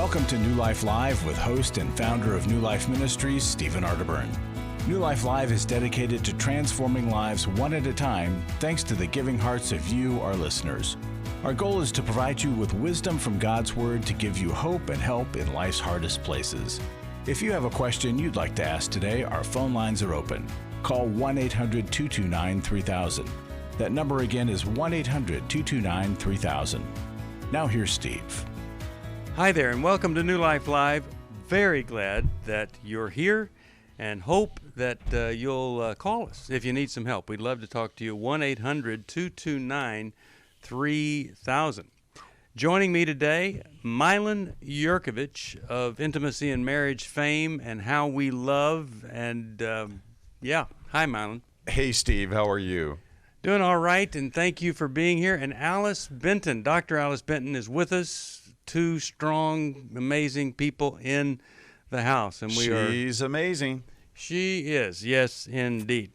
Welcome to New Life Live with host and founder of New Life Ministries, Stephen Arterburn. New Life Live is dedicated to transforming lives one at a time, thanks to the giving hearts of you, our listeners. Our goal is to provide you with wisdom from God's Word to give you hope and help in life's hardest places. If you have a question you'd like to ask today, our phone lines are open. Call 1-800-229-3000. That number again is 1-800-229-3000. Now here's Steve. Hi there, and welcome to New Life Live. Very glad that you're here and hope that you'll call us if you need some help. We'd love to talk to you. 1-800-229-3000. Joining me today, Milan Yerkovich of Intimacy and Marriage fame and How We Love. And hi, Milan. Hey, Steve. How are you? Doing all right, and thank you for being here. And Alice Benton, Dr. Alice Benton is with us. Two strong, amazing people in the house. And She's amazing. She is, yes, indeed.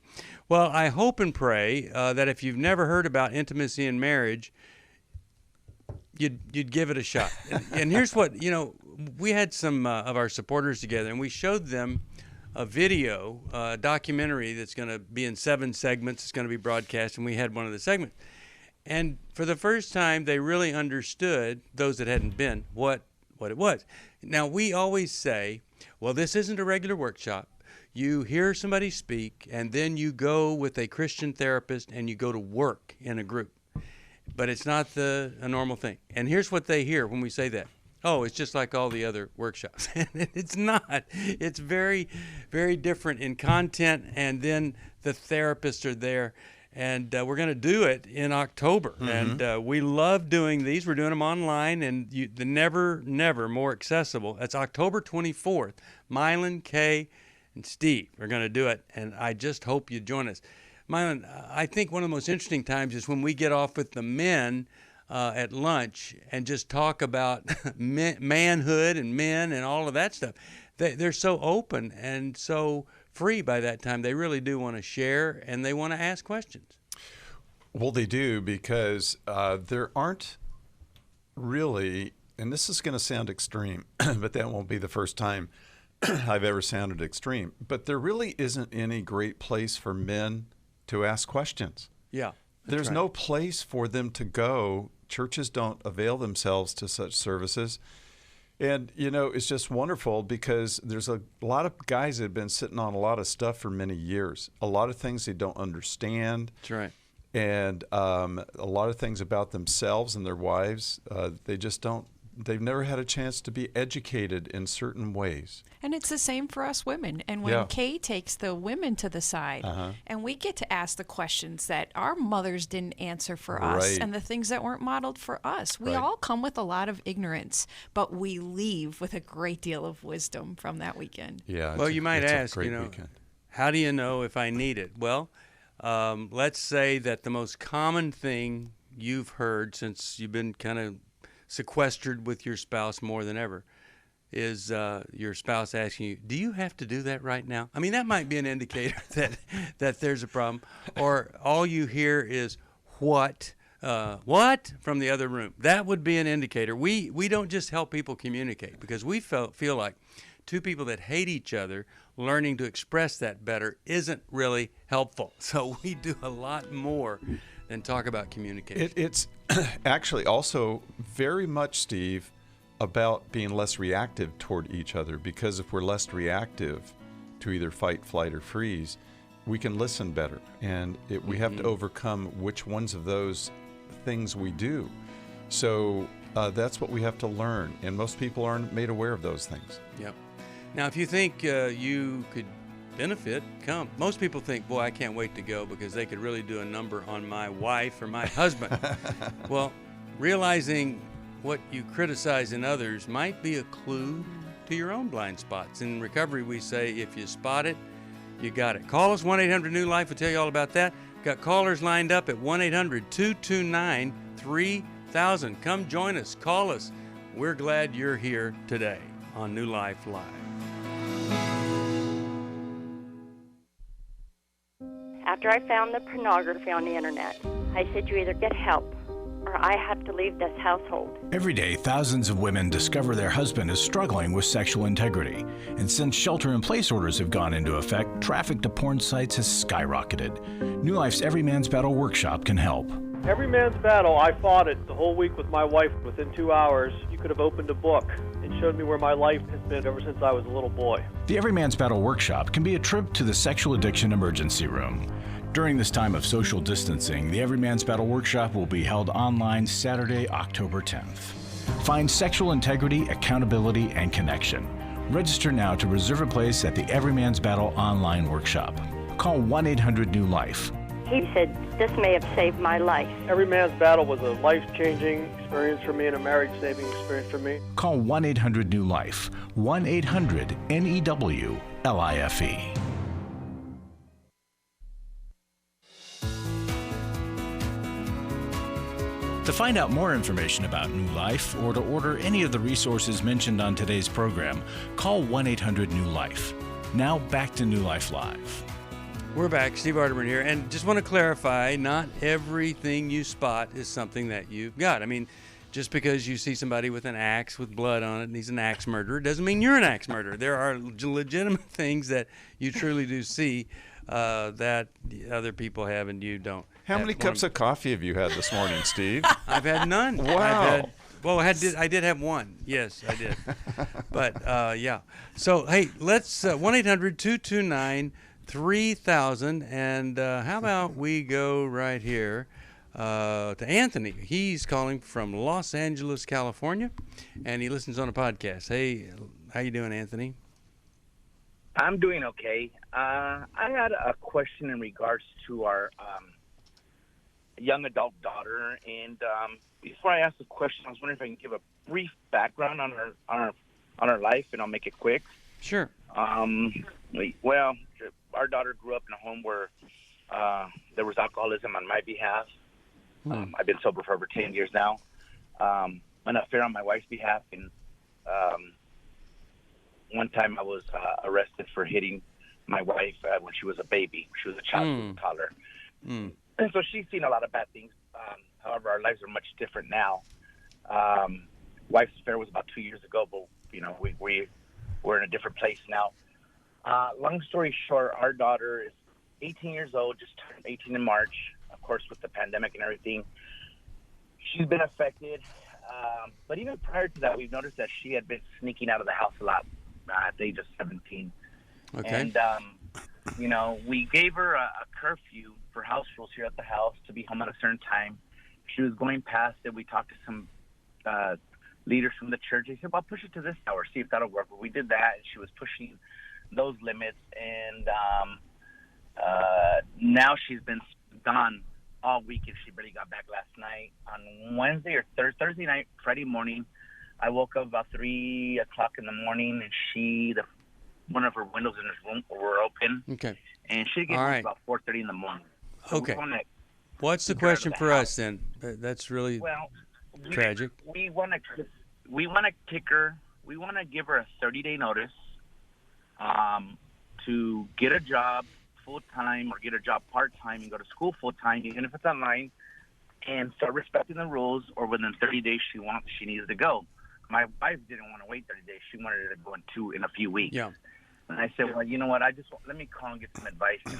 Well, I hope and pray that if you've never heard about intimacy and marriage, you'd give it a shot. And here's what, we had some of our supporters together, and we showed them a video, a documentary that's going to be in 7 segments. It's going to be broadcast, and we had one of the segments. And for the first time, they really understood, those that hadn't been, what it was. Now, we always say, well, this isn't a regular workshop. You hear somebody speak, and then you go with a Christian therapist, and you go to work in a group. But it's not a normal thing. And here's what they hear when we say that. Oh, it's just like all the other workshops. It's not. It's very, very different in content, and then the therapists are there. And we're going to do it in October. Mm-hmm. And we love doing these. We're doing them online, and the never more accessible. That's October 24th. Milan, Kay, and Steve are going to do it, and I just hope you join us. Milan, I think one of the most interesting times is when we get off with the men at lunch and just talk about manhood and men and all of that stuff. They're so open and so free by that time. They really do want to share, and they want to ask questions. Well, they do, because there aren't really, and this is going to sound extreme, but that won't be the first time I've ever sounded extreme, but there really isn't any great place for men to ask questions. Yeah. There's right. no place for them to go. Churches don't avail themselves to such services. And, it's just wonderful, because there's a lot of guys that have been sitting on a lot of stuff for many years, a lot of things they don't understand. That's right. And a lot of things about themselves and their wives, they've never had a chance to be educated in certain ways. And it's the same for us women. And when Kay takes the women to the side, and we get to ask the questions that our mothers didn't answer for us, and the things that weren't modeled for us. We all come with a lot of ignorance, but we leave with a great deal of wisdom from that weekend. Yeah. Well, you might ask, how do you know if I need it? Well, let's say that the most common thing you've heard since you've been kind of sequestered with your spouse more than ever is your spouse asking you, do you have to do that right now? I mean, that might be an indicator that there's a problem. Or all you hear is, what from the other room. That would be an indicator. We don't just help people communicate, because we feel like two people that hate each other learning to express that better isn't really helpful. So we do a lot more than talk about communication. It's actually also very much, Steve, about being less reactive toward each other, because if we're less reactive to either fight, flight, or freeze, we can listen better. And we have to overcome which ones of those things we do. So that's what we have to learn. And most people aren't made aware of those things. Yep. Now, if you think you could benefit, come. Most people think, boy, I can't wait to go, because they could really do a number on my wife or my husband. Well, realizing what you criticize in others might be a clue to your own blind spots. In recovery, we say, if you spot it, you got it. Call us, 1-800-NEW-LIFE. We'll tell you all about that. Got callers lined up at 1-800-229-3000. Come join us. Call us. We're glad you're here today on New Life Live. After I found the pornography on the internet, I said, you either get help or anymore. I have to leave this household. Every day, thousands of women discover their husband is struggling with sexual integrity. And since shelter-in-place orders have gone into effect, traffic to porn sites has skyrocketed. New Life's Every Man's Battle workshop can help. Every Man's Battle, I fought it the whole week with my wife. Within 2 hours, you could have opened a book and showed me where my life has been ever since I was a little boy. The Every Man's Battle workshop can be a trip to the sexual addiction emergency room. During this time of social distancing, the Every Man's Battle workshop will be held online Saturday, October 10th. Find sexual integrity, accountability, and connection. Register now to reserve a place at the Every Man's Battle online workshop. Call 1-800-NEW-LIFE. He said, this may have saved my life. Every Man's Battle was a life-changing experience for me and a marriage-saving experience for me. Call 1-800-NEW-LIFE. 1-800-NEWLIFE. To find out more information about New Life or to order any of the resources mentioned on today's program, call 1-800-NEW-LIFE. Now back to New Life Live. We're back. Steve Arterburn here. And just want to clarify, not everything you spot is something that you've got. I mean, just because you see somebody with an axe with blood on it and he's an axe murderer doesn't mean you're an axe murderer. There are legitimate things that you truly do see that other people have and you don't. How many cups of coffee have you had this morning, Steve? I've had none. Wow. I did have one. Yes, I did. But, yeah. So, hey, let's 1-800-229-3000. And how about we go right here to Anthony. He's calling from Los Angeles, California, and he listens on a podcast. Hey, how you doing, Anthony? I'm doing okay. I had a question in regards to our young adult daughter, and before I ask the question, I was wondering if I can give a brief background on our life, and I'll make it quick. Sure. Well, our daughter grew up in a home where there was alcoholism on my behalf. I've been sober for over 10 years now. An affair on my wife's behalf, and one time I was arrested for hitting my wife when she was a baby. She was a child toddler. And so she's seen a lot of bad things. However, our lives are much different now. Wife's affair was about 2 years ago, but we're in a different place now. Long story short, our daughter is 18 years old, just turned 18 in March. Of course, with the pandemic and everything, she's been affected. But even prior to that, we've noticed that she had been sneaking out of the house a lot at the age of 17. Okay. And, we gave her a curfew for house rules here at the house to be home at a certain time. She was going past it. We talked to some leaders from the church. They said, well, push it to this hour, see if that'll work. But we did that, and she was pushing those limits. And now she's been gone all week, and she barely got back last night. On Wednesday or Thursday night, Friday morning, I woke up about 3 o'clock in the morning, and one of her windows in her room were open. Okay. And she gave me about 4:30 in the morning. So okay. What's the question for us then? That's really tragic. We want to kick her. We want to give her a 30-day notice to get a job full-time or get a job part-time and go to school full-time, even if it's online, and start respecting the rules, or within 30 days she needs to go. My wife didn't want to wait 30 days. She wanted her to go in a few weeks. Yeah. And I said, well, you know what? Let me call and get some advice, and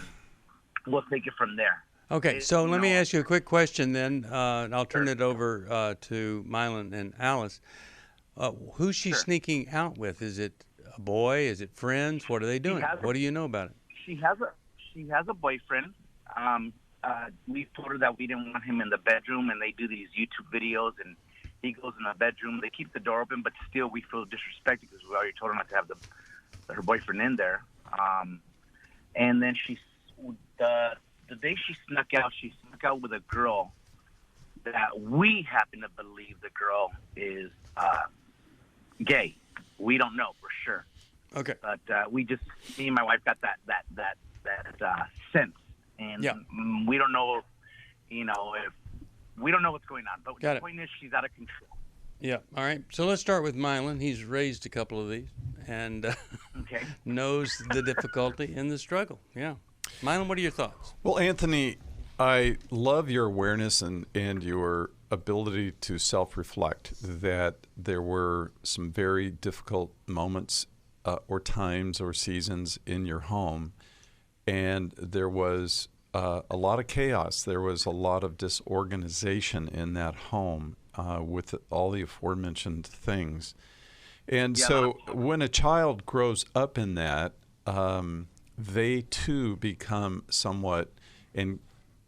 we'll take it from there. Okay, so let me ask you a quick question then, and I'll turn it over to Milan and Alice. Who's she sneaking out with? Is it a boy? Is it friends? What are they doing? What do you know about it? She has a boyfriend. We told her that we didn't want him in the bedroom, and they do these YouTube videos, and he goes in the bedroom. They keep the door open, but still we feel disrespected because we already told her not to have her boyfriend in there. And then the day she snuck out with a girl that we happen to believe the girl is gay. We don't know for sure. Okay. But me and my wife got that sense, and we don't know, if we don't know what's going on. But the point is, she's out of control. Yeah. All right. So let's start with Milan. He's raised a couple of these and knows the difficulty and the struggle. Yeah. Milan, what are your thoughts? Well, Anthony, I love your awareness and your ability to self-reflect that there were some very difficult moments or times or seasons in your home, and there was a lot of chaos. There was a lot of disorganization in that home with all the aforementioned things. And so when a child grows up in that, they too become somewhat, in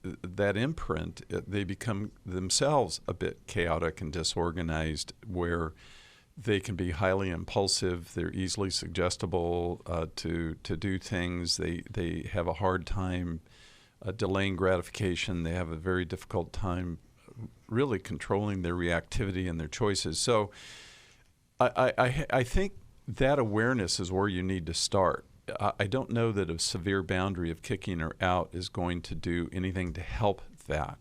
that imprint, they become themselves a bit chaotic and disorganized, where they can be highly impulsive. They're easily suggestible to do things. They have a hard time delaying gratification. They have a very difficult time really controlling their reactivity and their choices. So I think that awareness is where you need to start. I don't know that a severe boundary of kicking her out is going to do anything to help that.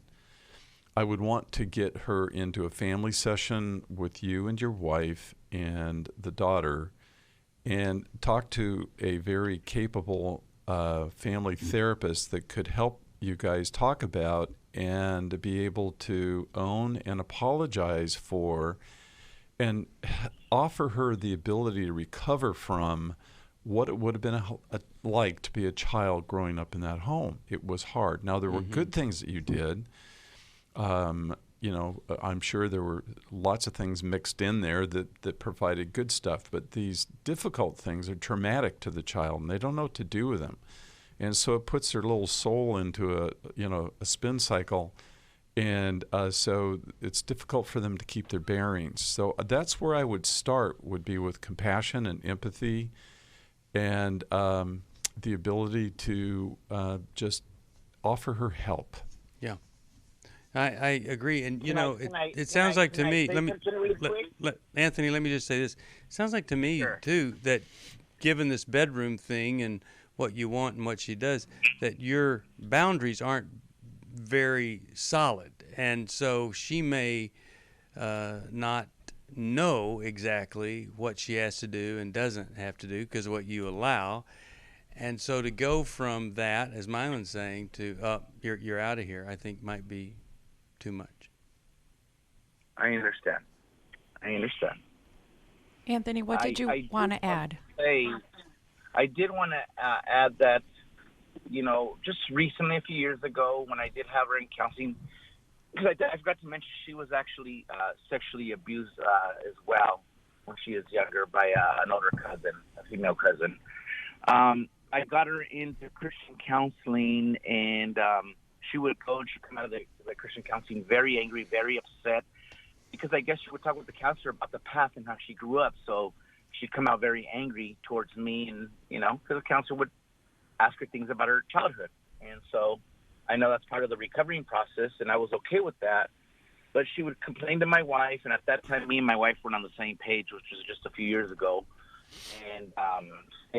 I would want to get her into a family session with you and your wife and the daughter and talk to a very capable family therapist that could help you guys talk about and be able to own and apologize for and offer her the ability to recover from what it would have been like to be a child growing up in that home. It was hard. Now, there were good things that you did. I'm sure there were lots of things mixed in there that provided good stuff, but these difficult things are traumatic to the child, and they don't know what to do with them. And so it puts their little soul into a spin cycle, and so it's difficult for them to keep their bearings. So that's where I would start, would be with compassion and empathy and the ability to just offer her help. Yeah. I agree, and it sounds like to me. Anthony, let me just say this. It sounds like to me too that, given this bedroom thing and what you want and what she does, that your boundaries aren't very solid, and so she may not know exactly what she has to do and doesn't have to do because of what you allow. And so to go from that, as Milan's saying, to you're out of here, I think might be too much. I understand. Anthony, what did you want to add? I did want to add that, just recently, a few years ago, when I did have her in counseling, because I forgot to mention she was actually sexually abused as well when she was younger by an older cousin, a female cousin. I got her into Christian counseling, and she would go and she'd come out of the Christian counseling very angry, very upset, because I guess she would talk with the counselor about the past and how she grew up. So she'd come out very angry towards me, and, because the counselor would ask her things about her childhood. And so I know that's part of the recovering process, and I was okay with that. But she would complain to my wife, and at that time, me and my wife weren't on the same page, which was just a few years ago. And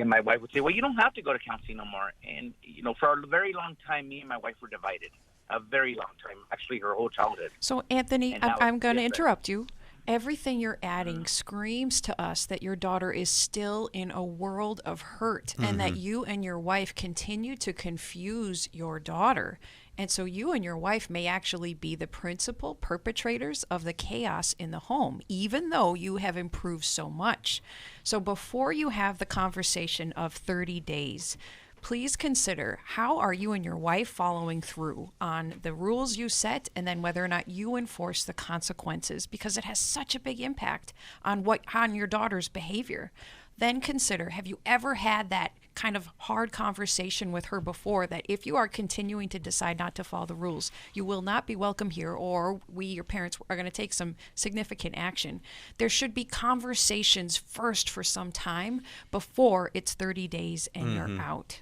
my wife would say, well, you don't have to go to counseling no more. And, for a very long time, me and my wife were divided. A very long time, actually her whole childhood. So, Anthony, I'm going to interrupt you. Everything you're adding screams to us that your daughter is still in a world of hurt and that you and your wife continue to confuse your daughter. And so you and your wife may actually be the principal perpetrators of the chaos in the home, even though you have improved so much. So before you have the conversation of 30 days, please consider, how are you and your wife following through on the rules you set, and then whether or not you enforce the consequences, because it has such a big impact on your daughter's behavior. Then consider, have you ever had that kind of hard conversation with her before, that if you are continuing to decide not to follow the rules, you will not be welcome here, or we, your parents, are going to take some significant action. There should be conversations first for some time before it's 30 days and you're out.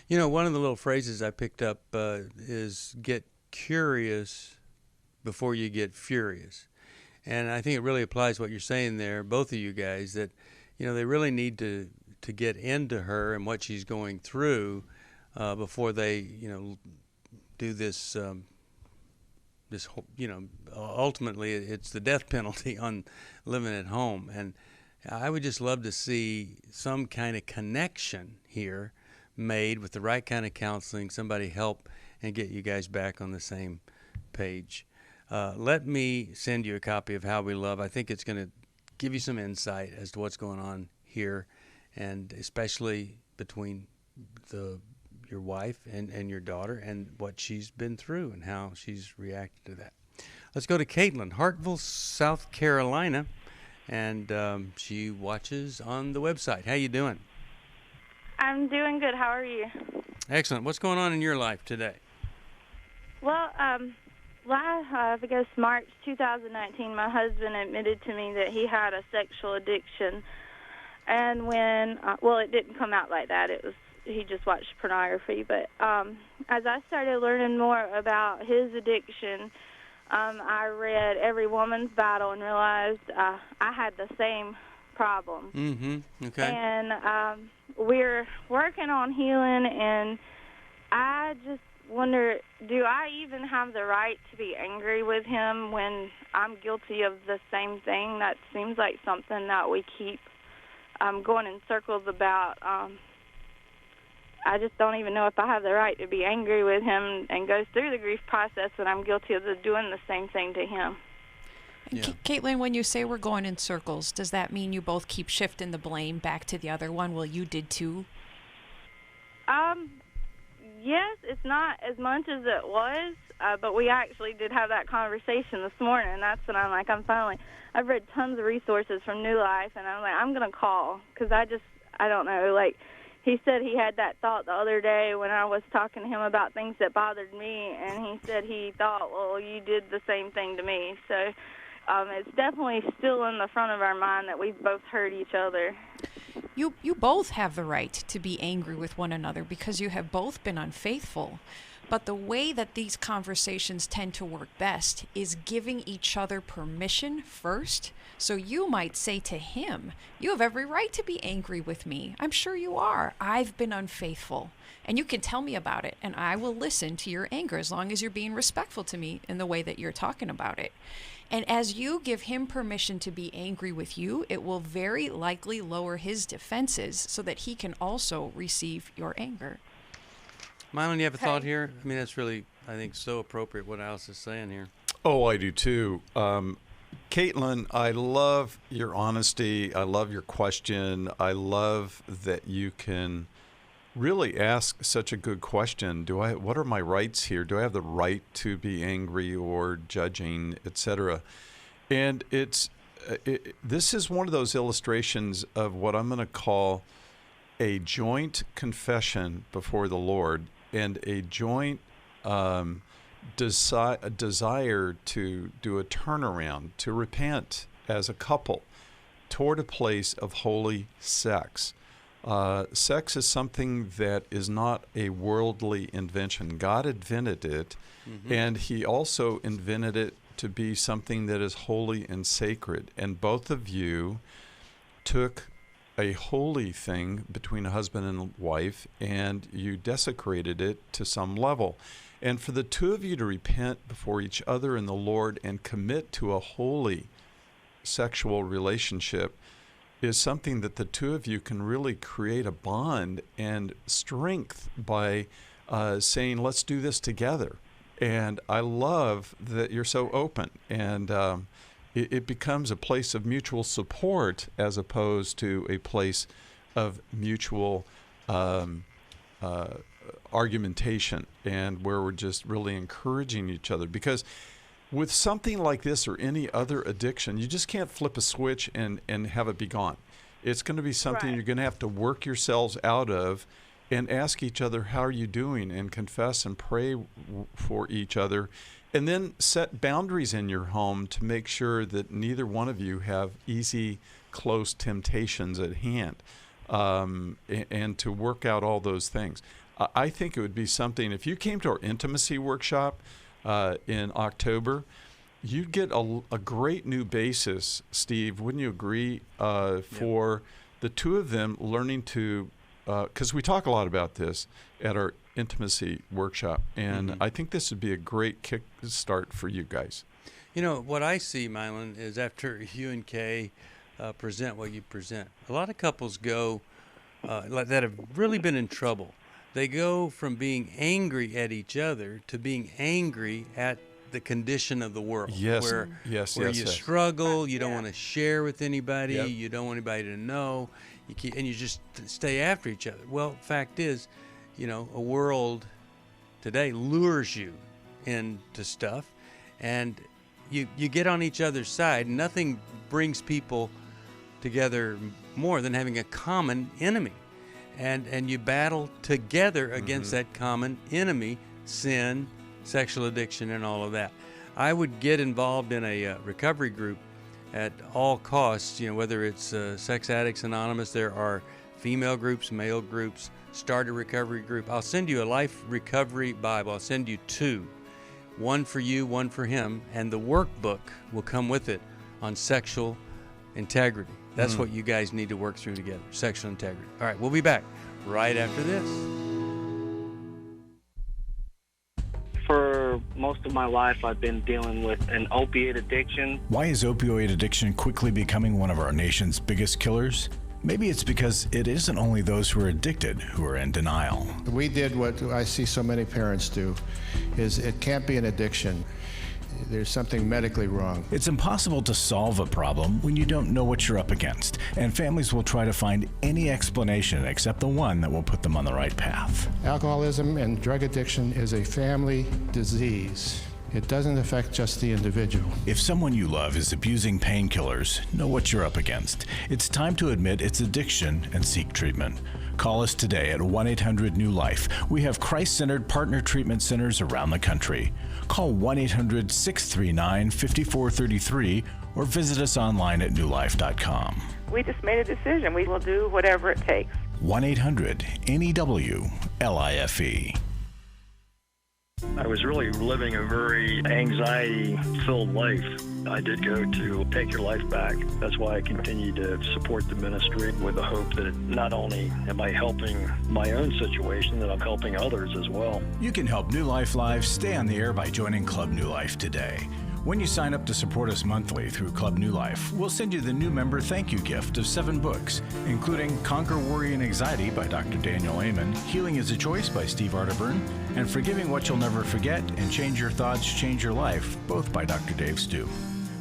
One of the little phrases I picked up is get curious before you get furious. And I think it really applies what you're saying there, both of you guys, that they really need to get into her and what she's going through before they, do this. Ultimately, it's the death penalty on living at home. And I would just love to see some kind of connection here made with the right kind of counseling, somebody help and get you guys back on the same page. let me send you a copy of How We Love. I think it's going to give you some insight as to what's going on here, and especially between your wife and your daughter and what she's been through and how she's reacted to that. Let's go to Caitlin, Hartville, South Carolina, and she watches on the website. How you doing? I'm doing good. How are you? Excellent. What's going on in your life today? Well, I guess March 2019, my husband admitted to me that he had a sexual addiction. And when, it didn't come out like that. He just watched pornography. But as I started learning more about his addiction, I read Every Woman's Battle and realized I had the same problem. Mm-hmm. Okay. And we're working on healing, and I just wonder, do I even have the right to be angry with him when I'm guilty of the same thing? That seems like something that we keep going in circles about. I just don't even know if I have the right to be angry with him and go through the grief process when I'm guilty of doing the same thing to him. Yeah. Caitlin, when you say we're going in circles, does that mean you both keep shifting the blame back to the other one? Well, you did too? Yes, it's not as much as it was, but we actually did have that conversation this morning, and that's when I've read tons of resources from New Life, and I'm like, I'm going to call, because I don't know, like, he said he had that thought the other day when I was talking to him about things that bothered me, and he said he thought, well, you did the same thing to me. So it's definitely still in the front of our mind that we've both hurt each other. You both have the right to be angry with one another because you have both been unfaithful. But the way that these conversations tend to work best is giving each other permission first. So you might say to him, you have every right to be angry with me. I'm sure you are. I've been unfaithful. And you can tell me about it, and I will listen to your anger as long as you're being respectful to me in the way that you're talking about it. And as you give him permission to be angry with you, it will very likely lower his defenses so that he can also receive your anger. Milan, you have a thought here? I mean, that's really, I think, so appropriate what Alice is saying here. Oh, I do too. Caitlin, I love your honesty. I love your question. I love that you can really ask such a good question. What are my rights here? Do I have the right to be angry or judging, etc.? And this is one of those illustrations of what I'm going to call a joint confession before the Lord and a joint desire to do a turnaround, to repent as a couple toward a place of holy sex. Sex is something that is not a worldly invention. God invented it, and he also invented it to be something that is holy and sacred. And both of you took a holy thing between a husband and wife, and you desecrated it to some level. And for the two of you to repent before each other in the Lord and commit to a holy sexual relationship is something that the two of you can really create a bond and strength by saying, let's do this together. And I love that you're so open, and it becomes a place of mutual support as opposed to a place of mutual argumentation, and where we're just really encouraging each other. Because with something like this or any other addiction, you just can't flip a switch and have it be gone. It's going to be something you're going to have to work yourselves out of and ask each other, how are you doing? And confess and pray for each other. And then set boundaries in your home to make sure that neither one of you have easy, close temptations at hand, and to work out all those things. I think it would be something, if you came to our intimacy workshop in October, you'd get a great new basis, Steve, wouldn't you agree, for the two of them learning to, because we talk a lot about this at our intimacy workshop, and I think this would be a great kick start for you guys. You know, what I see, Milan, is after you and Kay present what you present, a lot of couples go like that have really been in trouble. They go from being angry at each other to being angry at the condition of the world. Yes. Where you struggle, you don't want to share with anybody, you don't want anybody to know, and you just stay after each other. Well, fact is, a world today lures you into stuff, and you get on each other's side. Nothing brings people together more than having a common enemy, and you battle together against that common enemy, sin, sexual addiction, and all of that. I would get involved in a recovery group at all costs, whether it's Sex Addicts Anonymous. There are female groups, male groups. Start a recovery group. I'll send you a life recovery Bible. I'll send you 2, one for you, one for him, and the workbook will come with it on sexual integrity. That's what you guys need to work through together, sexual integrity. All right, we'll be back right after this. For most of my life, I've been dealing with an opiate addiction. Why is opioid addiction quickly becoming one of our nation's biggest killers? Maybe it's because it isn't only those who are addicted who are in denial. We did what I see so many parents do, is it can't be an addiction. There's something medically wrong. It's impossible to solve a problem when you don't know what you're up against, and families will try to find any explanation except the one that will put them on the right path. Alcoholism and drug addiction is a family disease. It doesn't affect just the individual. If someone you love is abusing painkillers, know what you're up against. It's time to admit it's addiction and seek treatment. Call us today at 1-800-NEW-LIFE. We have Christ-centered partner treatment centers around the country. Call 1-800-639-5433 or visit us online at newlife.com. We just made a decision. We will do whatever it takes. 1-800-NEW-LIFE. I was really living a very anxiety-filled life. I did go to Take Your Life Back. That's why I continue to support the ministry with the hope that not only am I helping my own situation, that I'm helping others as well. You can help New Life Live stay on the air by joining Club New Life today. When you sign up to support us monthly through Club New Life, we'll send you the new member thank you gift of 7 books, including Conquer Worry and Anxiety by Dr. Daniel Amen, Healing is a Choice by Steve Arterburn, and Forgiving What You'll Never Forget and Change Your Thoughts, Change Your Life, both by Dr. Dave Stu.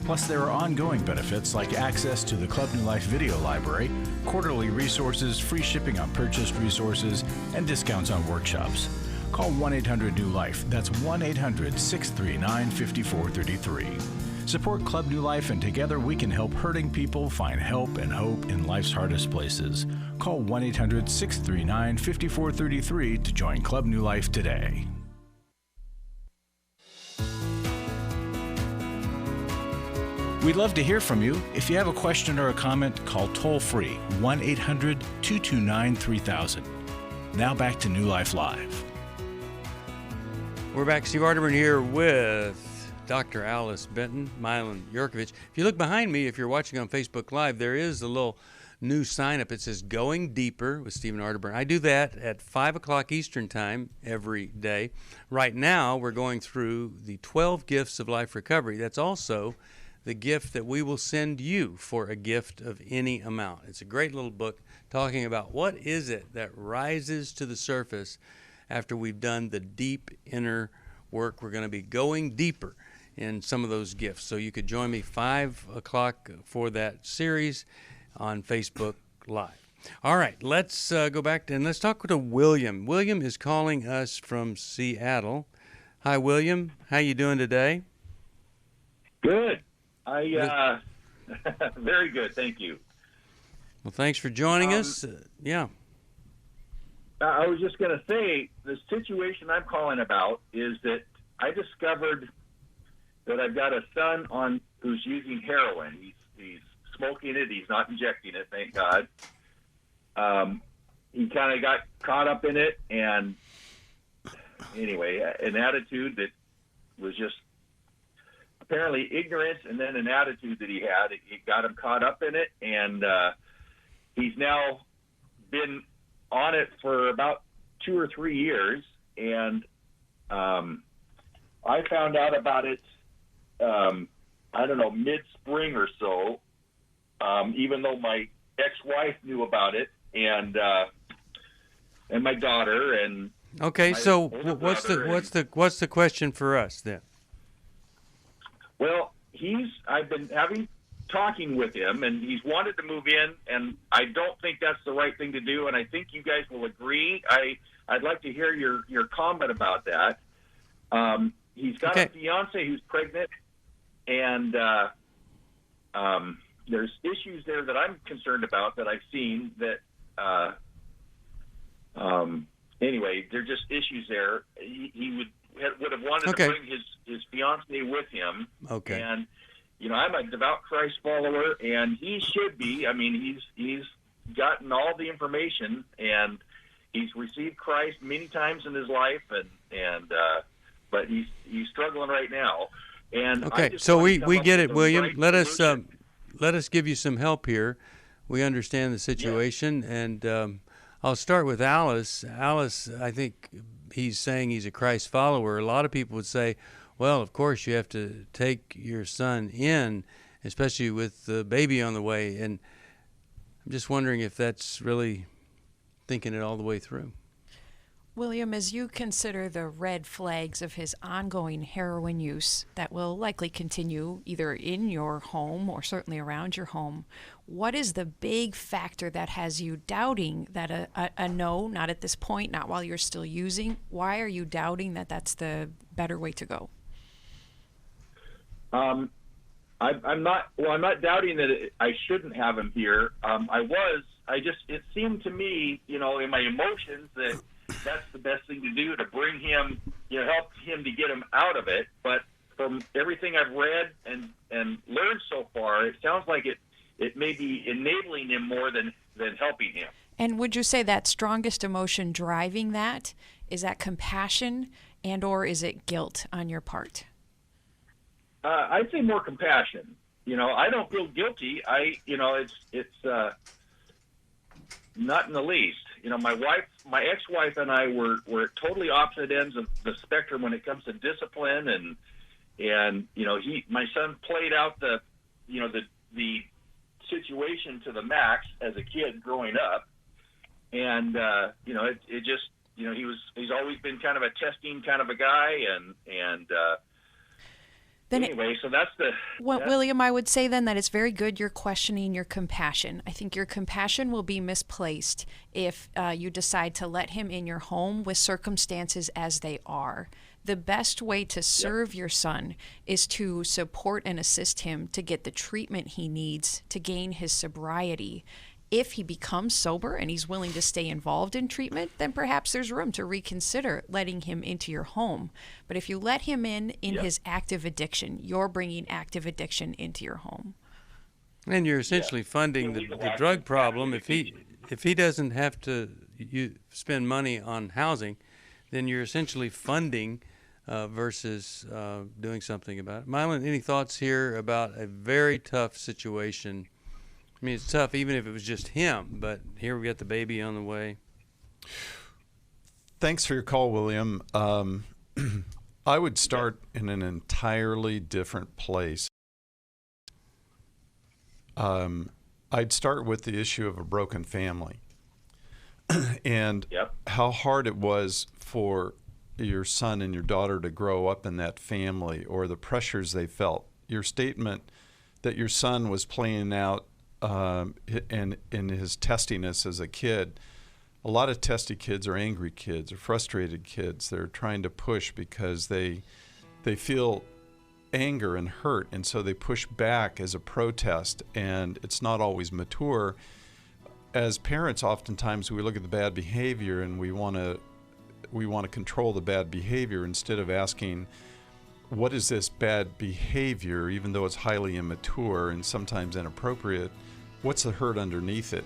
Plus, there are ongoing benefits like access to the Club New Life video library, quarterly resources, free shipping on purchased resources, and discounts on workshops. Call 1-800-NEW-LIFE. That's 1-800-639-5433. Support Club New Life, and together we can help hurting people find help and hope in life's hardest places. Call 1-800-639-5433 to join Club New Life today. We'd love to hear from you. If you have a question or a comment, call toll-free 1-800-229-3000. Now back to New Life Live. We're back. Steve Arterburn here with Dr. Alice Benton, Milan Yerkovich. If you look behind me, if you're watching on Facebook Live, there is a little new sign up. It says Going Deeper with Stephen Arterburn. I do that at 5 o'clock Eastern Time every day. Right now, we're going through the 12 Gifts of Life Recovery. That's also the gift that we will send you for a gift of any amount. It's a great little book talking about what is it that rises to the surface after we've done the deep inner work. We're going to be going deeper in some of those gifts. So you could join me 5 o'clock for that series on Facebook Live. All right, let's go back and let's talk to William. William is calling us from Seattle. Hi, William. How you doing today? Good. Very good. Thank you. Well, thanks for joining us. Yeah. I was just going to say, the situation I'm calling about is that I discovered that I've got a son who's using heroin. He's smoking it. He's not injecting it, thank God. He kind of got caught up in it, and anyway, an attitude that was just apparently ignorance, and then an attitude that he had. It got him caught up in it, and he's now been on it for about 2 or 3 years, and I found out about it, I don't know, mid-spring or so, even though my ex-wife knew about it, and my daughter, and okay. So what's the question for us then? Well, I've been talking with him, and he's wanted to move in, and I don't think that's the right thing to do, and I think you guys will agree. I'd like to hear your comment about that. He's got a fiancée who's pregnant, and there's issues there that I'm concerned about that I've seen that, anyway, there are just issues there. He would have wanted to bring his fiancée with him. Okay. And, I'm a devout Christ follower, and he should be. I mean, he's gotten all the information, and he's received Christ many times in his life, but he's struggling right now. And so we get it, William. Let us give you some help here. We understand the situation, and I'll start with Alice. Alice, I think he's saying he's a Christ follower. A lot of people would say, well, of course you have to take your son in, especially with the baby on the way. And I'm just wondering if that's really thinking it all the way through. William, as you consider the red flags of his ongoing heroin use that will likely continue either in your home or certainly around your home, what is the big factor that has you doubting that a no, not at this point, not while you're still using? Why are you doubting that that's the better way to go? I'm not doubting that I shouldn't have him here. It seemed to me, in my emotions that that's the best thing to do, to bring him, help him to get him out of it. But from everything I've read and learned so far, it sounds like it may be enabling him more than helping him. And would you say that strongest emotion driving that, is that compassion or is it guilt on your part? I'd say more compassion. I don't feel guilty. It's not in the least. My ex-wife and I were at totally opposite ends of the spectrum when it comes to discipline, and my son played out the situation to the max as a kid growing up, and he's always been kind of a testing kind of a guy, and anyway, so that's William, I would say then that it's very good you're questioning your compassion. I think your compassion will be misplaced if you decide to let him in your home with circumstances as they are. The best way to serve your son is to support and assist him to get the treatment he needs to gain his sobriety. If he becomes sober and he's willing to stay involved in treatment, then perhaps there's room to reconsider letting him into your home. But if you let him in his active addiction, you're bringing active addiction into your home. And you're essentially funding the drug problem. If he doesn't have to spend money on housing, then you're essentially funding versus doing something about it. Milan, any thoughts here about a very tough situation? I mean, it's tough even if it was just him, but here we got the baby on the way. Thanks for your call, William. I would start in an entirely different place. I'd start with the issue of a broken family and how hard it was for your son and your daughter to grow up in that family, or the pressures they felt. Your statement that your son was playing out in his testiness as a kid. A lot of testy kids are angry kids or frustrated kids. They're trying to push because they feel anger and hurt, and so they push back as a protest, and it's not always mature. As parents, oftentimes we look at the bad behavior and we want to control the bad behavior instead of asking, what is this bad behavior, even though it's highly immature and sometimes inappropriate? What's the hurt underneath it?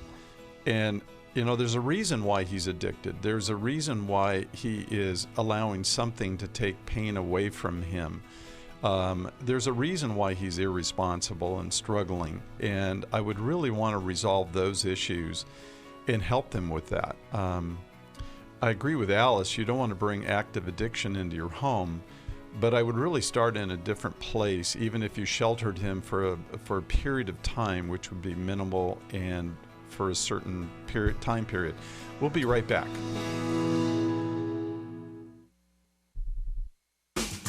And there's a reason why he's addicted. There's a reason why he is allowing something to take pain away from him. There's a reason why he's irresponsible and struggling. And I would really want to resolve those issues and help them with that. I agree with Alice. You don't want to bring active addiction into your home, but I would really start in a different place, even if you sheltered him for a period of time, which would be minimal and for a certain time period. We'll be right back.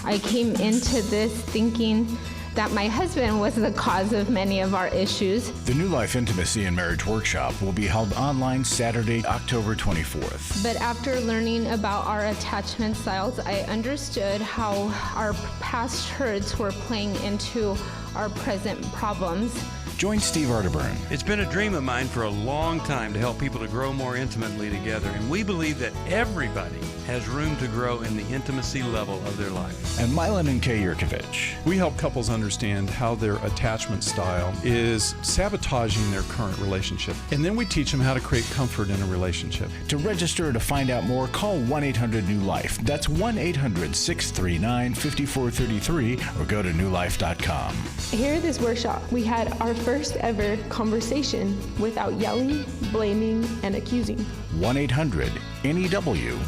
I came into this thinking that my husband was the cause of many of our issues. The New Life Intimacy and Marriage Workshop will be held online Saturday, October 24th. But after learning about our attachment styles, I understood how our past hurts were playing into our present problems. Join Steve Arterburn. It's been a dream of mine for a long time to help people to grow more intimately together, and we believe that everybody has room to grow in the intimacy level of their life. And Milan Yerkovich. We help couples understand how their attachment style is sabotaging their current relationship, and then we teach them how to create comfort in a relationship. To register or to find out more, call 1-800-NEW-LIFE. That's 1-800-639-5433, or go to newlife.com. Here at this workshop, we had our first ever conversation without yelling, blaming, and accusing. 1-800-NEW-LIFE.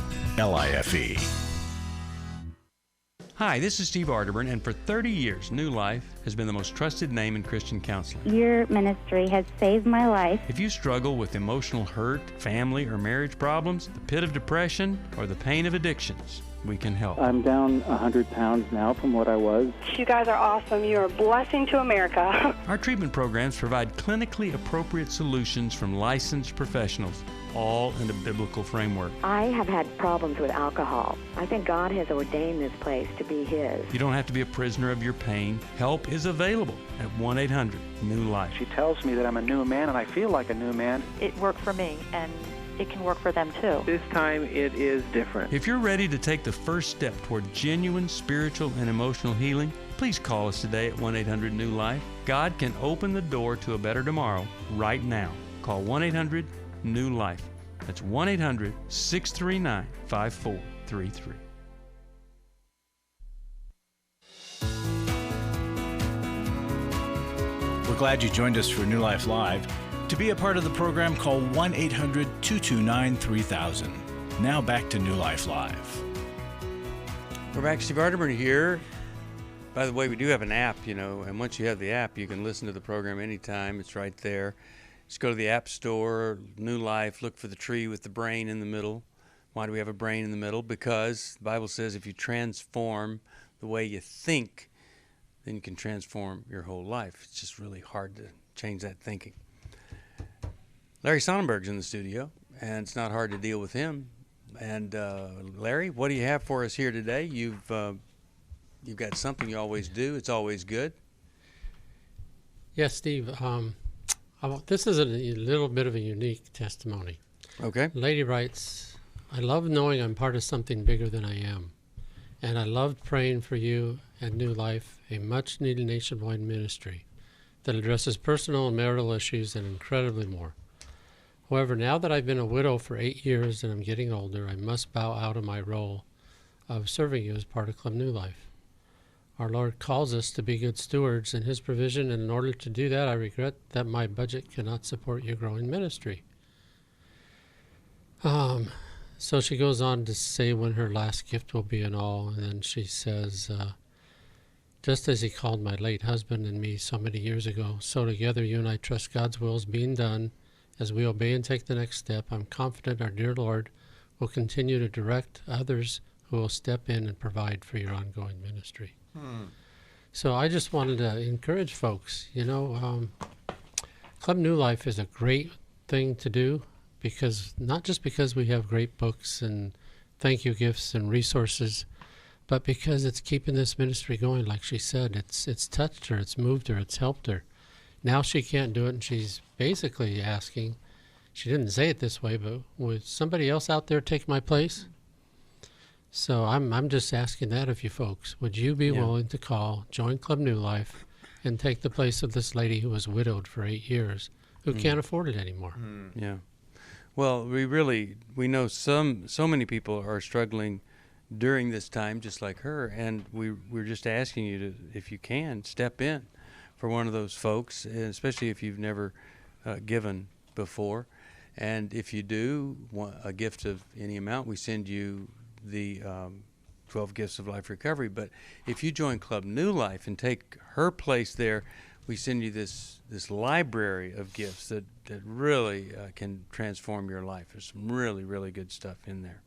Hi, this is Steve Arterburn, and for 30 years, New Life has been the most trusted name in Christian counseling. Your ministry has saved my life. If you struggle with emotional hurt, family or marriage problems, the pit of depression, or the pain of addictions, we can help. I'm down 100 pounds now from what I was. You guys are awesome. You're a blessing to America. Our treatment programs provide clinically appropriate solutions from licensed professionals, all in a biblical framework. I have had problems with alcohol. I think God has ordained this place to be His. You don't have to be a prisoner of your pain. Help is available at 1-800-NEW-LIFE. She tells me that I'm a new man, and I feel like a new man. It worked for me, and it can work for them too. This time it is different. If you're ready to take the first step toward genuine spiritual and emotional healing, please call us today at 1-800-NEW-LIFE. God can open the door to a better tomorrow right now. Call 1-800-NEW-LIFE. That's 1-800-639-5433. We're glad you joined us for New Life Live. To be a part of the program, call 1-800-229-3000. Now back to New Life Live. We're back. Steve Arterburn here. By the way, we do have an app, and once you have the app, you can listen to the program anytime. It's right there. Just go to the App Store, New Life, look for the tree with the brain in the middle. Why do we have a brain in the middle? Because the Bible says if you transform the way you think, then you can transform your whole life. It's just really hard to change that thinking. Larry Sonnenberg's in the studio, and it's not hard to deal with him. And Larry, what do you have for us here today? You've got something you always do. It's always good. Yes, Steve. This is a little bit of a unique testimony. Okay. Lady writes, I love knowing I'm part of something bigger than I am. And I loved praying for you at New Life, a much-needed nationwide ministry that addresses personal and marital issues and incredibly more. However, now that I've been a widow for 8 years and I'm getting older, I must bow out of my role of serving you as part of Club New Life. Our Lord calls us to be good stewards in His provision, and in order to do that, I regret that my budget cannot support your growing ministry. So she goes on to say when her last gift will be and all, and then she says, just as He called my late husband and me so many years ago, so together you and I trust God's will is being done. As we obey and take the next step, I'm confident our dear Lord will continue to direct others who will step in and provide for your ongoing ministry. So I just wanted to encourage folks, Club New Life is a great thing to do, because not just because we have great books and thank you gifts and resources, but because it's keeping this ministry going. Like she said, it's touched her, it's moved her, it's helped her. Now she can't do it, and she's basically asking, she didn't say it this way, but would somebody else out there take my place? So I'm just asking that of you folks. Would you be willing to join Club New Life, and take the place of this lady who was widowed for 8 years, who can't afford it anymore? Yeah. Well, we know so many people are struggling during this time, just like her, and we're just asking you to, if you can, step in for one of those folks, especially if you've never given before. And if you do want a gift of any amount, we send you the 12 Gifts of Life Recovery. But if you join Club New Life and take her place there, we send you this library of gifts that really can transform your life. There's some really, really good stuff in there.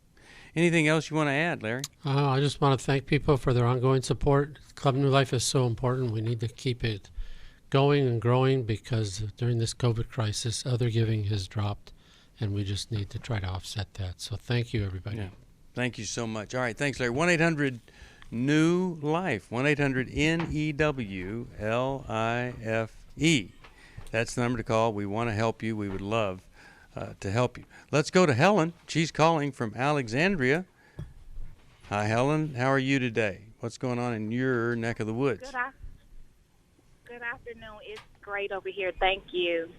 Anything else you want to add, Larry? I just want to thank people for their ongoing support. Club New Life is so important. We need to keep it going and growing because during this COVID crisis, other giving has dropped, and we just need to try to offset that. So thank you, everybody. Yeah. Thank you so much. All right, thanks, Larry. 1-800-NEW-LIFE, 1-800-NEWLIFE. That's the number to call. We want to help you. We would love to help you. Let's go to Helen. She's calling from Alexandria. Hi, Helen. How are you today? What's going on in your neck of the woods? Good afternoon. It's great over here. Thank you.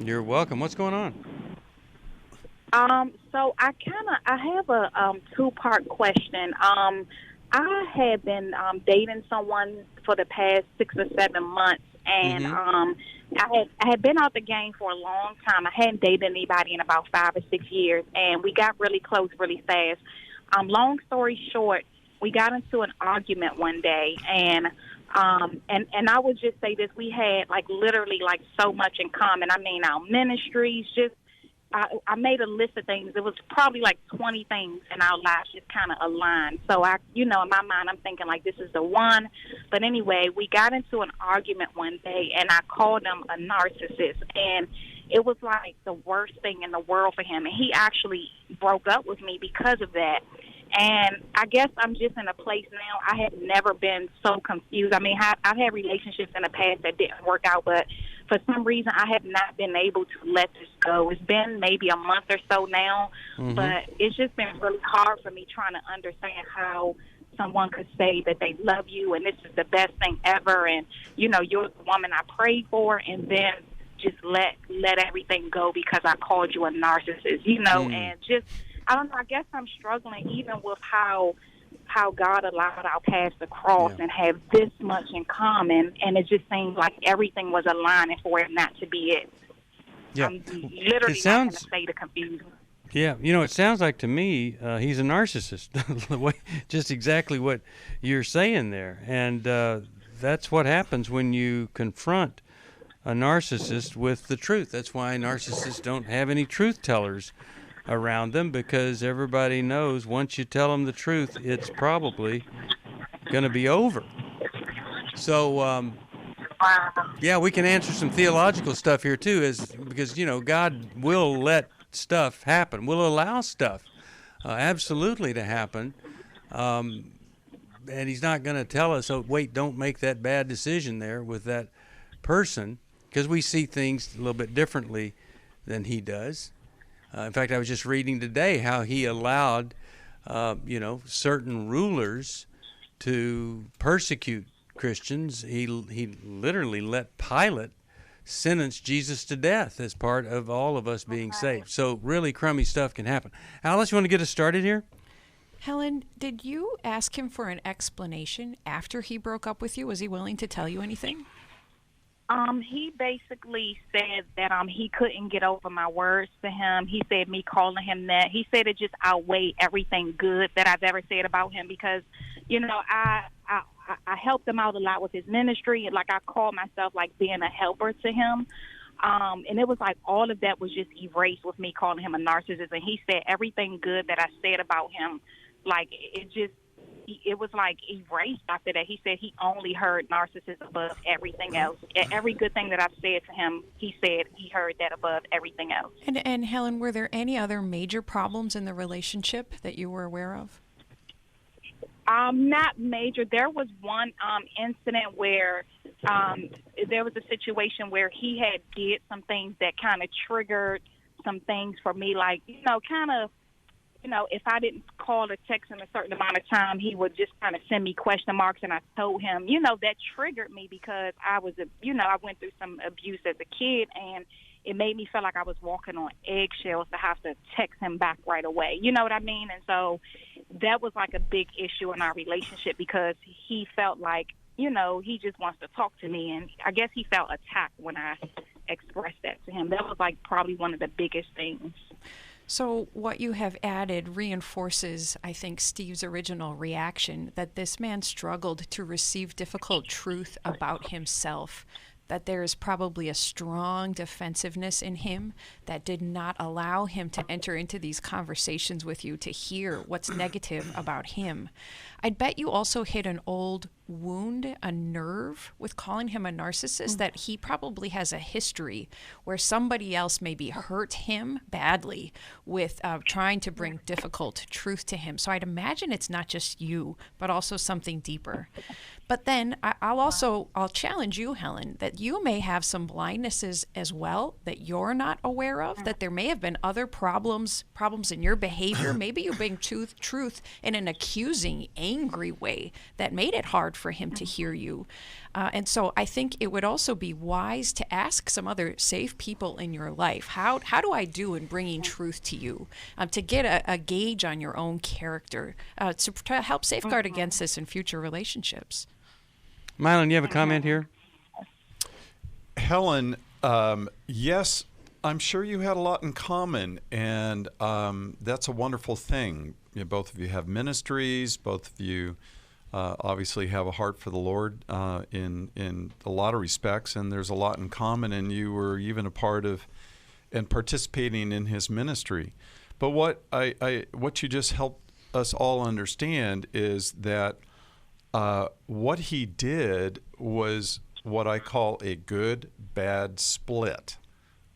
You're welcome. What's going on? So I have a two-part question. I had been dating someone for the past 6 or 7 months, and I had been out the game for a long time. I hadn't dated anybody in about 5 or 6 years, and we got really close really fast. Long story short, we got into an argument one day, and I would just say this: we had literally so much in common. I mean, our ministries, just I made a list of things. It was probably 20 things in our lives just kind of aligned. So in my mind, I'm thinking this is the one. But anyway, we got into an argument one day, and I called him a narcissist, and it was the worst thing in the world for him. And he actually broke up with me because of that. And I guess I'm just in a place now. I have never been so confused. I mean, I've had relationships in the past that didn't work out, but for some reason, I have not been able to let this go. It's been maybe a month or so now, but it's just been really hard for me trying to understand how someone could say that they love you and this is the best thing ever, and you're the woman I prayed for, and then just let everything go because I called you a narcissist, and just, I don't know, I guess I'm struggling even with how God allowed our paths to cross and have this much in common, and it just seems like everything was aligning for it not to be it. Yeah. I'm literally not going to say the confusion. Yeah, it sounds like to me he's a narcissist, just exactly what you're saying there. And that's what happens when you confront a narcissist with the truth. That's why narcissists don't have any truth tellers around them, because everybody knows once you tell them the truth, it's probably going to be over. So, we can answer some theological stuff here too, because God will let stuff happen, will allow stuff absolutely to happen, and He's not going to tell us, oh, wait, don't make that bad decision there with that person, because we see things a little bit differently than He does. In fact, I was just reading today how He allowed, certain rulers to persecute Christians. He literally let Pilate sentence Jesus to death as part of all of us being saved. So really crummy stuff can happen. Alice, you want to get us started here? Helen, did you ask him for an explanation after he broke up with you? Was he willing to tell you anything? He basically said that he couldn't get over my words to him. He said me calling him that. He said it just outweighed everything good that I've ever said about him because, I helped him out a lot with his ministry. Like, I called myself being a helper to him. And it was all of that was just erased with me calling him a narcissist. And he said everything good that I said about him, it was erased after that. He said he only heard narcissist above everything else. Every good thing that I've said to him, he said he heard that above everything else. And Helen, were there any other major problems in the relationship that you were aware of? Not major. There was one incident where there was a situation where he had did some things that kind of triggered some things for me, if I didn't call or text in a certain amount of time, he would just kind of send me question marks, and I told him, that triggered me because I went through some abuse as a kid, and it made me feel like I was walking on eggshells to have to text him back right away. You know what I mean? And so that was a big issue in our relationship because he felt like, he just wants to talk to me, and I guess he felt attacked when I expressed that to him. That was probably one of the biggest things. So what you have added reinforces, I think, Steve's original reaction that this man struggled to receive difficult truth about himself that there is probably a strong defensiveness in him that did not allow him to enter into these conversations with you to hear what's negative about him. I'd bet you also hit an old wound, a nerve, with calling him a narcissist, that he probably has a history where somebody else maybe hurt him badly with trying to bring difficult truth to him. So I'd imagine it's not just you, but also something deeper. But then I'll challenge you, Helen, that you may have some blindnesses as well that you're not aware of, that there may have been other problems in your behavior. Maybe you bring truth in an accusing, angry way that made it hard for him to hear you. And so I think it would also be wise to ask some other safe people in your life, how do I do in bringing truth to you, to get a gauge on your own character, to help safeguard against this in future relationships. Milan, you have a comment here? Helen, yes, I'm sure you had a lot in common, and that's a wonderful thing. Both of you have ministries, both of you obviously have a heart for the Lord in a lot of respects, and there's a lot in common, and you were even a part of and participating in his ministry. But what you just helped us all understand is that what he did was what I call a good-bad split.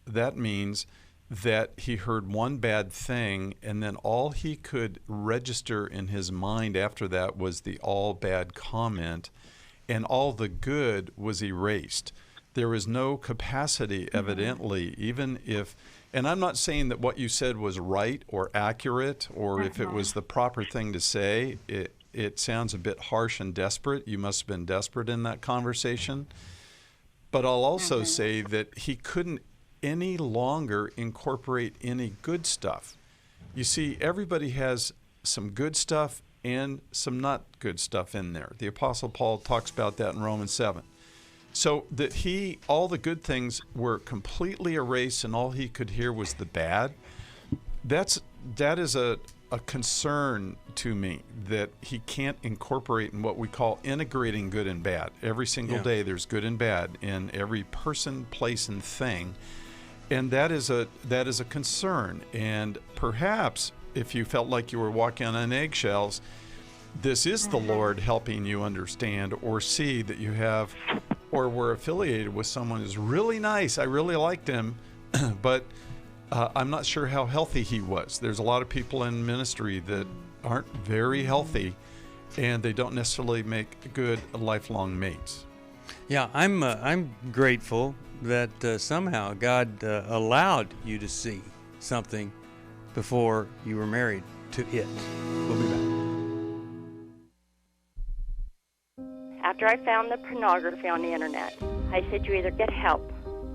That means that he heard one bad thing, and then all he could register in his mind after that was the all bad comment, and all the good was erased. There was no capacity, evidently, even if, and I'm not saying that what you said was right or accurate, or if it was the proper thing to say. It sounds a bit harsh and desperate. You must have been desperate in that conversation. But I'll also say that he couldn't any longer incorporate any good stuff. You see, everybody has some good stuff and some not good stuff in there. The Apostle Paul talks about that in Romans 7. So that all the good things were completely erased, and all he could hear was the bad. That is a concern to me, that he can't incorporate in what we call integrating good and bad. Every single day there's good and bad in every person, place, and thing. And that is a concern. And perhaps if you felt like you were walking on eggshells, this is the Lord helping you understand or see that you have or were affiliated with someone who's really nice. I really liked him, but I'm not sure how healthy he was. There's a lot of people in ministry that aren't very healthy, and they don't necessarily make good lifelong mates. Yeah, I'm grateful that somehow God allowed you to see something before you were married to it. We'll be back. After I found the pornography on the internet, I said you either get help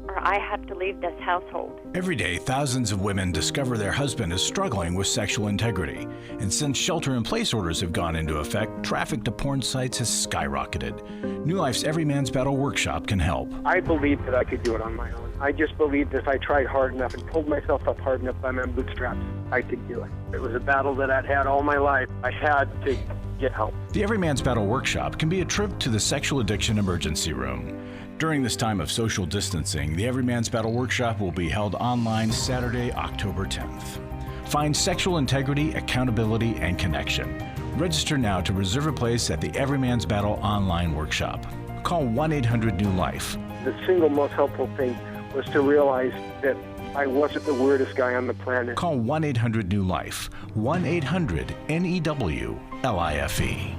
or I have to leave this household. Every day, thousands of women discover their husband is struggling with sexual integrity. And since shelter-in-place orders have gone into effect, traffic to porn sites has skyrocketed. New Life's Every Man's Battle workshop can help. I believed that I could do it on my own. I just believed if I tried hard enough and pulled myself up hard enough by my bootstraps, I could do it. It was a battle that I'd had all my life. I had to get help. The Every Man's Battle workshop can be a trip to the sexual addiction emergency room. During this time of social distancing, the Every Man's Battle workshop will be held online Saturday, October 10th. Find sexual integrity, accountability, and connection. Register now to reserve a place at the Every Man's Battle online workshop. Call 1-800-NEW-LIFE. The single most helpful thing was to realize that I wasn't the weirdest guy on the planet. Call 1-800-NEW-LIFE. 1-800-NEWLIFE.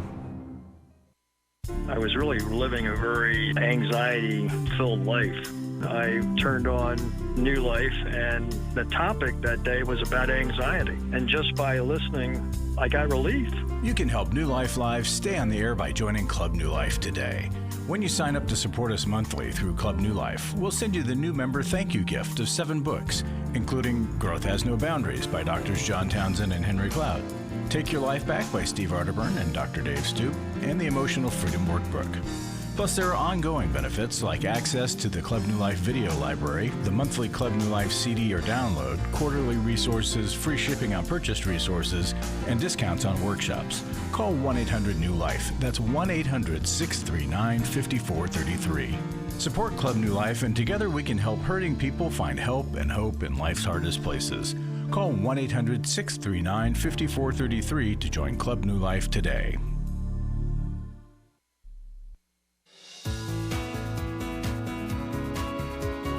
I was really living a very anxiety-filled life. I turned on New Life, and the topic that day was about anxiety. And just by listening, I got relief. You can help New Life Live stay on the air by joining Club New Life today. When you sign up to support us monthly through Club New Life, we'll send you the new member thank you gift of 7 books, including Growth Has No Boundaries by Drs. John Townsend and Henry Cloud, Take Your Life Back by Steve Arterburn and Dr. Dave Stoop, and the Emotional Freedom Workbook. Plus, there are ongoing benefits like access to the Club New Life video library, the monthly Club New Life CD or download, quarterly resources, free shipping on purchased resources, and discounts on workshops. Call 1-800-NEW-LIFE. That's 1-800-639-5433. Support Club New Life, and together we can help hurting people find help and hope in life's hardest places. Call 1-800-639-5433 to join Club New Life today.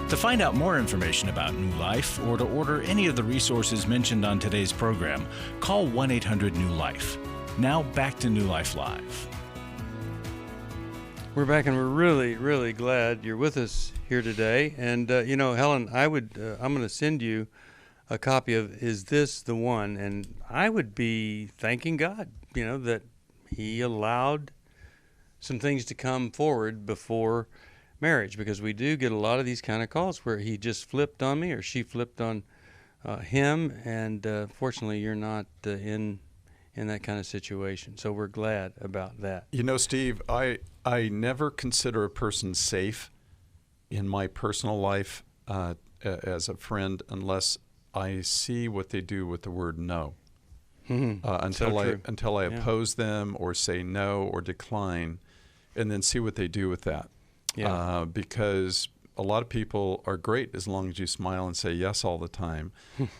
To find out more information about New Life or to order any of the resources mentioned on today's program, call 1-800-NEW-LIFE. Now back to New Life Live. We're back, and we're really, really glad you're with us here today. And Helen, I'm going to send you a copy of "Is This the One?" And I would be thanking God, that He allowed some things to come forward before marriage, because we do get a lot of these kind of calls where he just flipped on me or she flipped on him, and fortunately you're not in that kind of situation. So we're glad about that. Steve, I never consider a person safe in my personal life as a friend unless I see what they do with the word no. Until I oppose them or say no or decline, and then see what they do with that. Yeah. Because a lot of people are great as long as you smile and say yes all the time.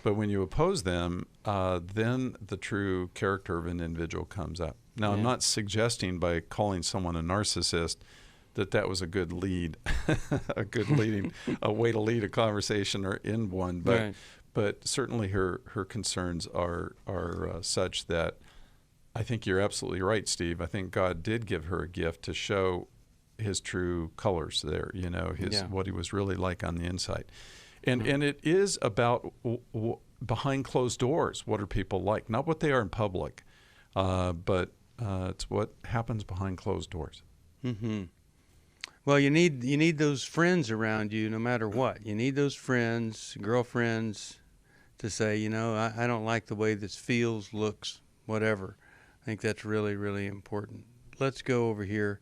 But when you oppose them, then the true character of an individual comes up. Now, I'm not suggesting by calling someone a narcissist that was a good lead, a way to lead a conversation or end one. But certainly her concerns are such that I think you're absolutely right, Steve. I think God did give her a gift to show his true colors there, what he was really like on the inside. And it is about behind closed doors, what are people like? Not what they are in public, but it's what happens behind closed doors. Mm-hmm. Well, you need those friends around you no matter what. You need those friends, girlfriends, to say, I don't like the way this feels, looks, whatever. I think that's really, really important. Let's go over here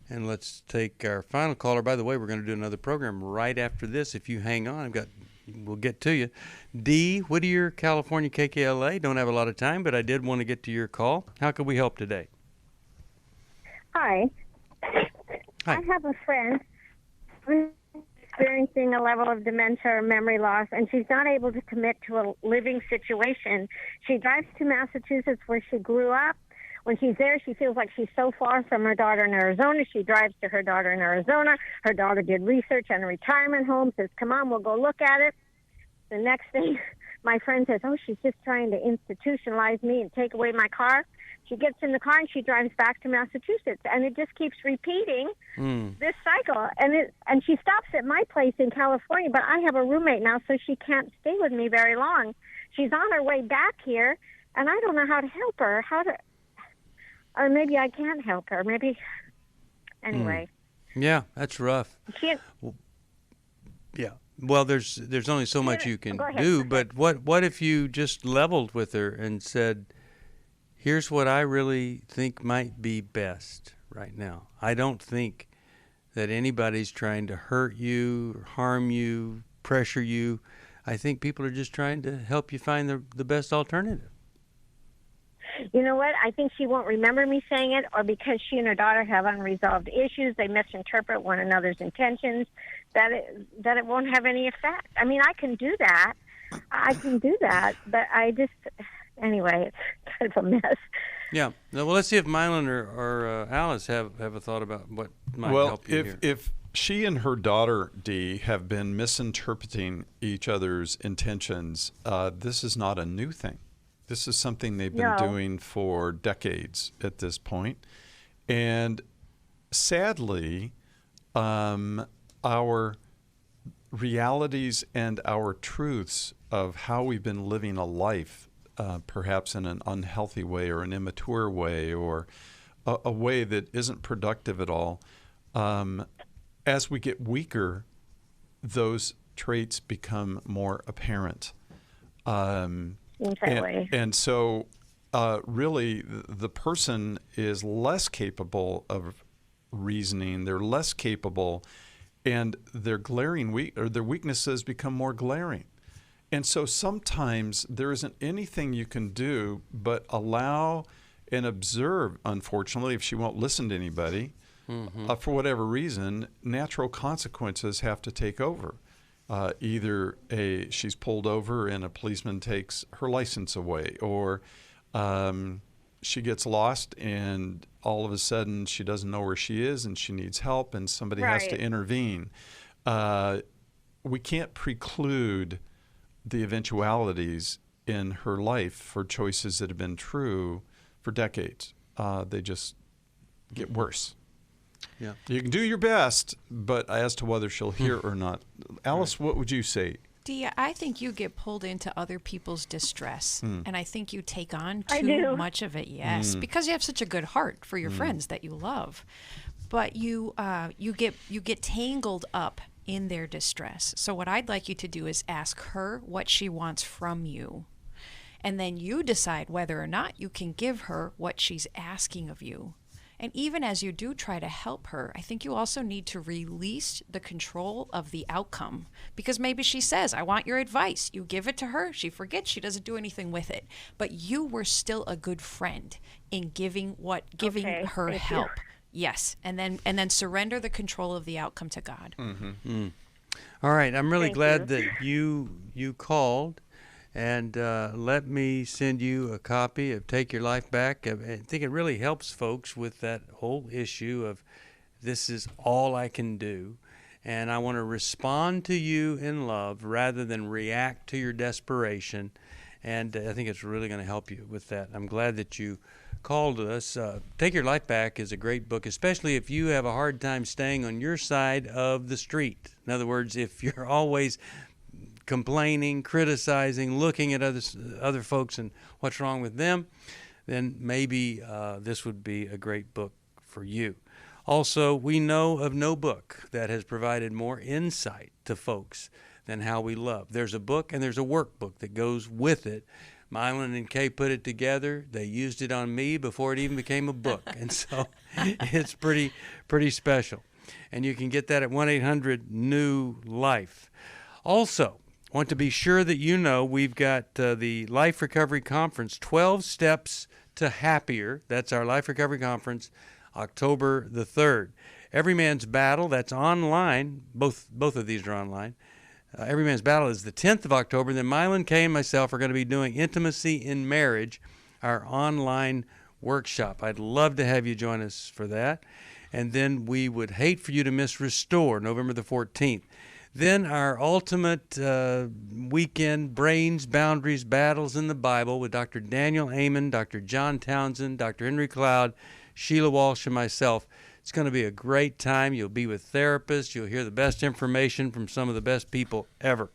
and let's take our final caller. By the way, we're going to do another program right after this. If you hang on, we'll get to you. Dee, Whittier, California, KKLA. Don't have a lot of time, but I did want to get to your call. How can we help today? Hi. I have a friend who's experiencing a level of dementia or memory loss, and she's not able to commit to a living situation. She drives to Massachusetts, where she grew up. When she's there, she feels like she's so far from her daughter in Arizona. She drives to her daughter in Arizona. Her daughter did research on a retirement home, says, come on, we'll go look at it. The next thing, my friend says, she's just trying to institutionalize me and take away my car. She gets in the car and she drives back to Massachusetts, and it just keeps repeating this cycle. And she stops at my place in California, but I have a roommate now, so she can't stay with me very long. She's on her way back here, and I don't know how to help her. Or maybe I can't help her. Anyway. Yeah, that's rough. Yeah. Well, there's only so much you can do, but what if you just leveled with her and said, here's what I really think might be best right now. I don't think that anybody's trying to hurt you, or harm you, pressure you. I think people are just trying to help you find the best alternative. You know what? I think she won't remember me saying it, or because she and her daughter have unresolved issues, they misinterpret one another's intentions, that it won't have any effect. I mean, I can do that. But anyway, it's kind of a mess. Yeah. Well, let's see if Milan or Alice have a thought about what might help you here. If she and her daughter, Dee, have been misinterpreting each other's intentions, this is not a new thing. This is something they've been doing for decades at this point. And sadly, our realities and our truths of how we've been living a life, perhaps in an unhealthy way or an immature way or a way that isn't productive at all, as we get weaker, those traits become more apparent. And so really the person is less capable of reasoning. They're less capable, and their their weaknesses become more glaring. And so sometimes there isn't anything you can do but allow and observe, unfortunately, if she won't listen to anybody, for whatever reason, natural consequences have to take over. Either she's pulled over and a policeman takes her license away, or she gets lost and all of a sudden she doesn't know where she is and she needs help and somebody has to intervene. We can't preclude the eventualities in her life for choices that have been true for decades. They just get worse. Yeah, you can do your best, but as to whether she'll hear or not, Alice, what would you say? Dia, I think you get pulled into other people's distress, and I think you take on I too do. much of it. Yes, because you have such a good heart for your friends that you love, but you get tangled up in their distress. So what I'd like you to do is ask her what she wants from you, and then you decide whether or not you can give her what she's asking of you. And even as you do try to help her, I think you also need to release the control of the outcome. Because maybe she says, I want your advice. You give it to her, she forgets, she doesn't do anything with it. But you were still a good friend in giving her help. Yes, and then surrender the control of the outcome to God. All right, I'm really glad that you called. And let me send you a copy of Take Your Life Back. I think it really helps folks with that whole issue of this is all I can do. And I want to respond to you in love rather than react to your desperation. And I think it's really going to help you with that. I'm glad that you called us. Take Your Life Back is a great book, especially if you have a hard time staying on your side of the street. In other words, if you're always complaining, criticizing, looking at other folks and what's wrong with them, then maybe this would be a great book for you. Also, we know of no book that has provided more insight to folks than How We Love. There's a book and there's a workbook that goes with it. Milan and Kay put it together. They used it on me before it even became a book. And so it's pretty special. And you can get that at 1-800-NEW-LIFE. Also, want to be sure that you know we've got the Life Recovery Conference, 12 Steps to Happier. That's our Life Recovery Conference, October the 3rd. Every Man's Battle, that's online. Both of these are online. Every Man's Battle is the 10th of October. Then Milan, Kay, and myself are going to be doing Intimacy in Marriage, our online workshop. I'd love to have you join us for that. And then we would hate for you to miss Restore, November the 14th. Then our ultimate weekend, Brains, Boundaries, Battles in the Bible with Dr. Daniel Amen, Dr. John Townsend, Dr. Henry Cloud, Sheila Walsh, and myself. It's going to be a great time. You'll be with therapists. You'll hear the best information from some of the best people ever.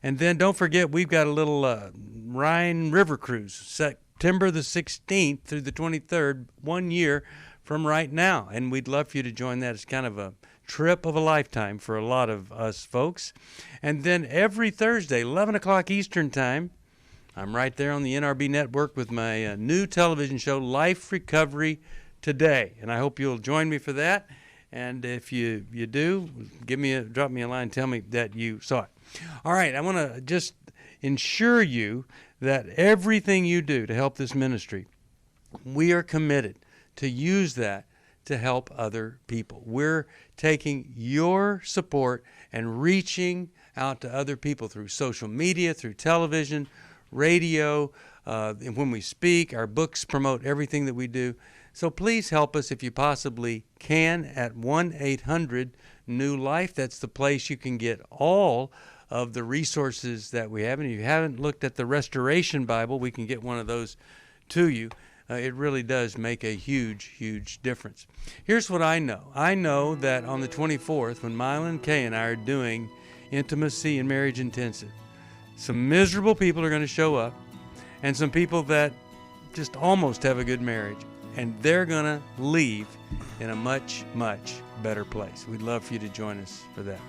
And then don't forget, we've got a little Rhine River Cruise, September the 16th through the 23rd, 1 year from right now. And we'd love for you to join that. It's kind of a trip of a lifetime for a lot of us folks. And then every Thursday, 11 o'clock Eastern Time, I'm right there on the NRB network with my new television show, Life Recovery Today. And I hope you'll join me for that. And if you do, drop me a line, tell me that you saw it. All right, I want to just ensure you that everything you do to help this ministry, we are committed to use that to help other people. We're taking your support and reaching out to other people through social media, through television, radio, and when we speak, our books promote everything that we do. So please help us if you possibly can at 1-800-NEW-LIFE. That's the place you can get all of the resources that we have. And if you haven't looked at the Restoration Bible, we can get one of those to you. It really does make a huge, huge difference. Here's what I know. I know that on the 24th, when Milan, Kay, and I are doing Intimacy and Marriage Intensive, some miserable people are going to show up, and some people that just almost have a good marriage, and they're going to leave in a much, much better place. We'd love for you to join us for that.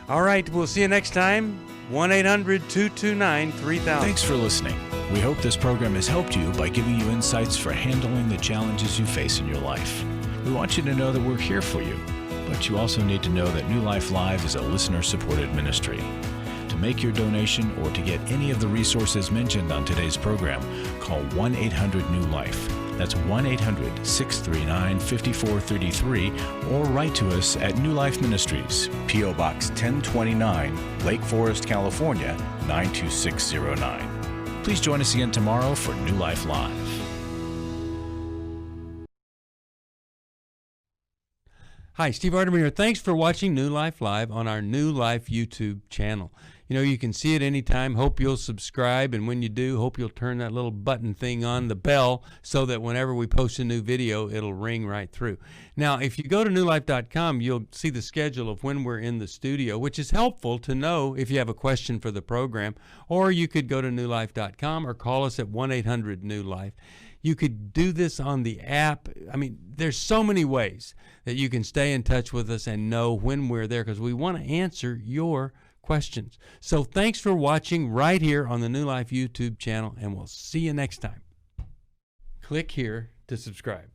All right, we'll see you next time. 1-800-229-3000. Thanks for listening. We hope this program has helped you by giving you insights for handling the challenges you face in your life. We want you to know that we're here for you, but you also need to know that New Life Live is a listener-supported ministry. To make your donation or to get any of the resources mentioned on today's program, call 1-800-NEW-LIFE. That's 1-800-639-5433, or write to us at New Life Ministries, P.O. Box 1029, Lake Forest, California, 92609. Please join us again tomorrow for New Life Live. Hi, Steve Arterburn here. Thanks for watching New Life Live on our New Life YouTube channel. You know, you can see it anytime. Hope you'll subscribe, and when you do, hope you'll turn that little button thing on, the bell, so that whenever we post a new video, it'll ring right through. Now, if you go to newlife.com, you'll see the schedule of when we're in the studio, which is helpful to know if you have a question for the program, or you could go to newlife.com or call us at 1-800-NEW-LIFE. You could do this on the app. I mean, there's so many ways that you can stay in touch with us and know when we're there, because we want to answer your questions. So thanks for watching right here on the New Life YouTube channel, and we'll see you next time. Click here to subscribe.